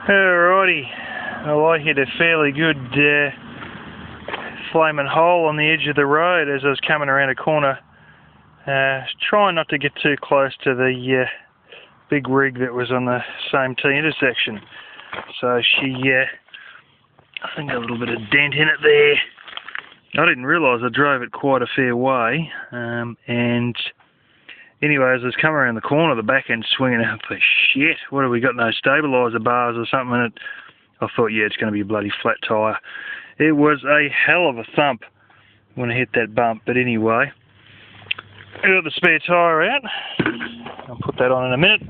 Alrighty, well, I hit a fairly good flaming hole on the edge of the road as I was coming around a corner, trying not to get too close to the big rig that was on the same T intersection. So she, I think, got a little bit of dent in it there. I didn't realise I drove it quite a fair way, and anyway, as I was coming around the corner, the back end swinging out for shit. What have we got? No stabiliser bars or something in it? I thought, yeah, it's going to be a bloody flat tyre. It was a hell of a thump when I hit that bump. But anyway, I got the spare tyre out. I'll put that on in a minute.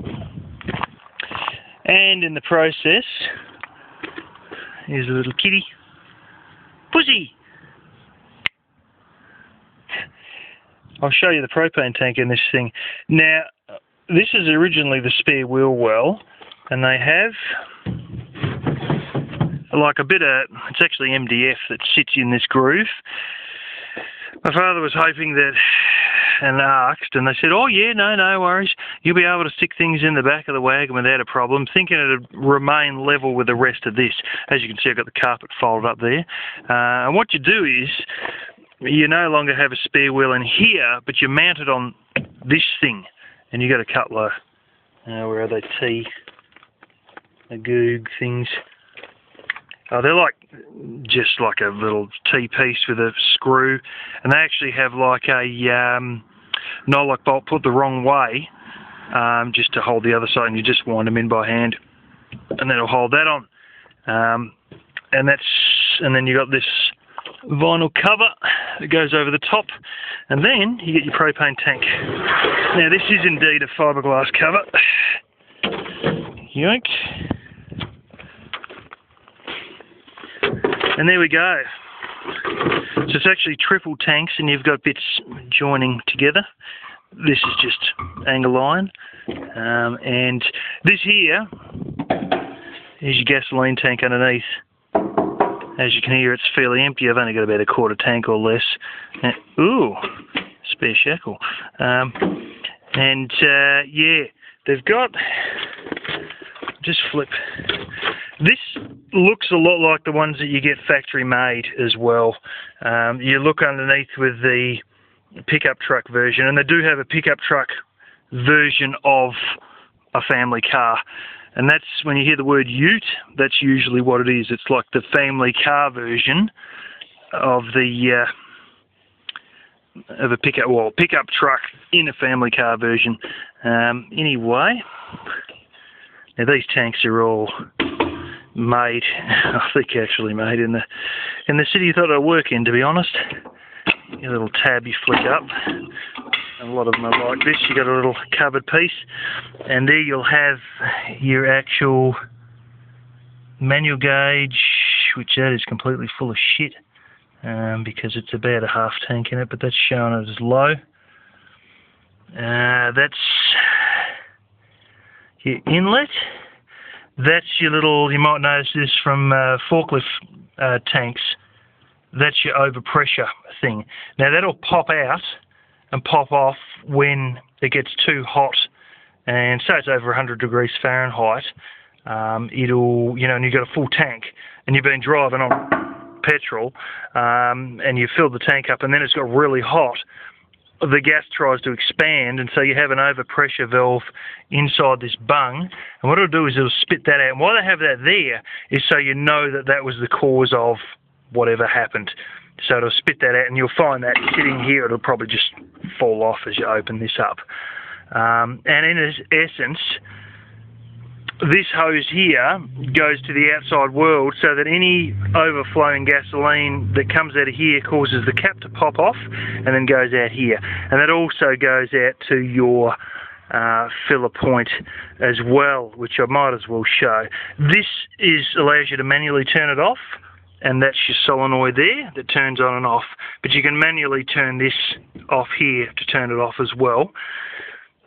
And in the process, here's a little kitty. Pussy! I'll show you the propane tank in this thing. Now, this is originally the spare wheel well, and they have like a bit of, it's actually MDF that sits in this groove. My father was hoping that, and asked, and they said, oh yeah, no worries, you'll be able to stick things in the back of the wagon without a problem, thinking it'd remain level with the rest of this. As you can see, I've got the carpet folded up there. And what you do is, you no longer have a spare wheel in here, but you mount it on this thing, and you got a couple of, where are they, the goog things. Oh, they're like, just like a little T-piece with a screw, and they actually have like a nylock bolt put the wrong way, just to hold the other side, and you just wind them in by hand, and then it'll hold that on. And then you got this vinyl cover that goes over the top, and then you get your propane tank. Now this is indeed a fiberglass cover. Yoink. And there we go. So it's actually triple tanks, and you've got bits joining together. This is just angle iron, and this here is your gasoline tank underneath. As you can hear, it's fairly empty. I've only got about a quarter tank or less. Ooh, spare shackle. Yeah, they've got, just flip. This looks a lot like the ones that you get factory made as well. You look underneath with the pickup truck version, and they do have a pickup truck version of a family car. And that's, when you hear the word ute, that's usually what it is. It's like the family car version of the of a pickup truck in a family car version. Anyway, now these tanks are all made, I think actually made in the city you thought I'd work in, to be honest. Your little tab you flick up. A lot of them are like this. You got a little covered piece, and there you'll have your actual manual gauge, which that is completely full of shit, because it's about a half tank in it, but that's showing it as low. That's your inlet. That's your little, you might notice this from forklift tanks, that's your overpressure thing. Now that'll pop out and pop off when it gets too hot, and say it's over 100 degrees Fahrenheit, it'll, and you've got a full tank, and you've been driving on petrol, and you fill the tank up, and then it's got really hot, the gas tries to expand, and so you have an overpressure valve inside this bung, and what it'll do is it'll spit that out. And why they have that there is so you know that that was the cause of whatever happened. So it'll spit that out, and you'll find that sitting here, it'll probably just fall off as you open this up. And in essence, this hose here goes to the outside world, so that any overflowing gasoline that comes out of here causes the cap to pop off and then goes out here. And that also goes out to your filler point as well, which I might as well show. This allows you to manually turn it off, and that's your solenoid there that turns on and off. But you can manually turn this off here to turn it off as well.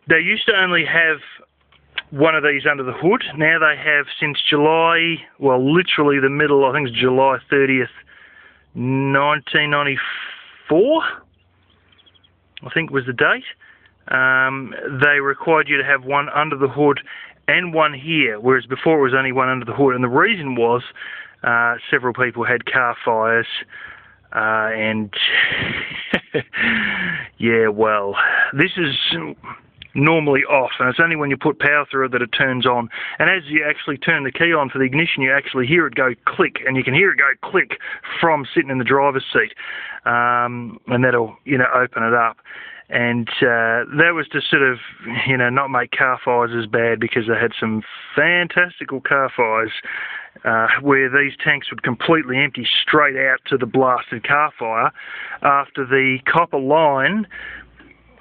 They used to only have one of these under the hood. Now they have, since July, well, literally the middle, I think it's July 30th, 1994, I think was the date. They required you to have one under the hood and one here, whereas before it was only one under the hood. And the reason was several people had car fires, and yeah, well, this is normally off, and it's only when you put power through it that it turns on. And as you actually turn the key on for the ignition, you actually hear it go click, and you can hear it go click from sitting in the driver's seat, and that'll, you know, open it up. And that was to sort of, you know, not make car fires as bad, because they had some fantastical car fires where these tanks would completely empty straight out to the blasted car fire after the copper line,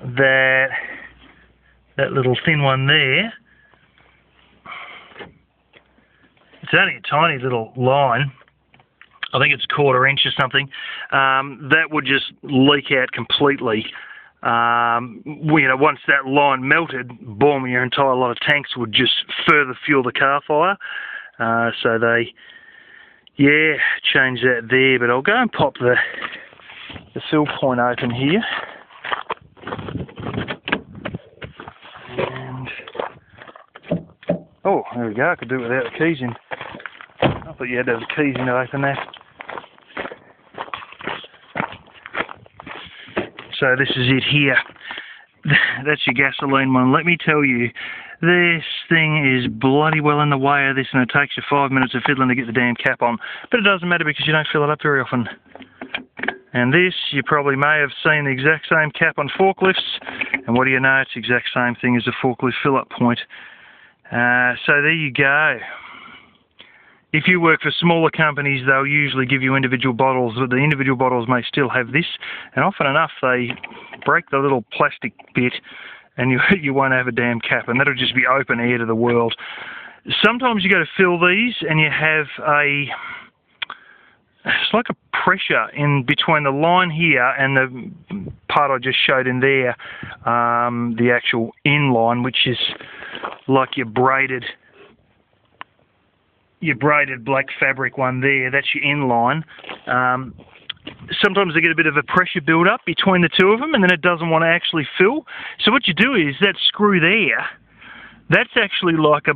that little thin one there, it's only a tiny little line, I think it's 1/4 inch or something, that would just leak out completely. You know, once that line melted, boom, your entire lot of tanks would just further fuel the car fire. So they, yeah, changed that there. But I'll go and pop the fill point open here. And, oh, there we go, I could do it without the keys in. I thought you had to have the keys in to open that. So this is it here. That's your gasoline one. Let me tell you, this thing is bloody well in the way of this, and it takes you 5 minutes of fiddling to get the damn cap on. But it doesn't matter, because you don't fill it up very often. And this, you probably may have seen the exact same cap on forklifts, and what do you know, it's the exact same thing as the forklift fill-up point. So there you go. If you work for smaller companies, they'll usually give you individual bottles, but the individual bottles may still have this, and often enough they break the little plastic bit and you won't have a damn cap, and that'll just be open air to the world. Sometimes you go to fill these and you have it's like a pressure in between the line here and the part I just showed in there, the actual inline, which is like your braided black fabric one there. That's your inline. Sometimes they get a bit of a pressure build up between the two of them, and then it doesn't want to actually fill. So what you do is that screw there, that's actually like a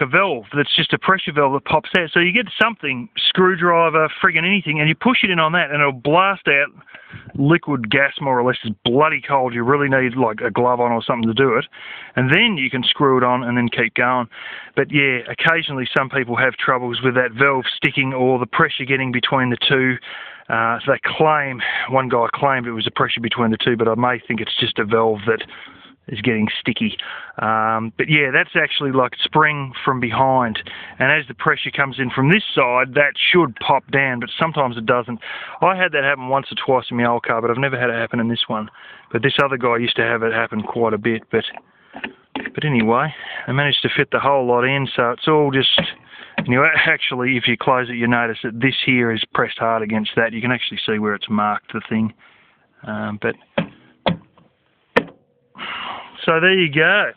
valve. That's just a pressure valve that pops out. So you get something, screwdriver, friggin' anything, and you push it in on that, and it'll blast out liquid gas, more or less. It's bloody cold. You really need like a glove on or something to do it, and then you can screw it on and then keep going. But yeah, occasionally some people have troubles with that valve sticking or the pressure getting between the two. So they claim, one guy claimed it was a pressure between the two, but I may think it's just a valve that is getting sticky. But yeah, that's actually like spring from behind, and as the pressure comes in from this side, that should pop down, but sometimes it doesn't. I had that happen once or twice in my old car, but I've never had it happen in this one. But this other guy used to have it happen quite a bit. But anyway, I managed to fit the whole lot in, so it's all just, and you actually, if you close it, you notice that this here is pressed hard against that. You can actually see where it's marked, the thing. So there you go.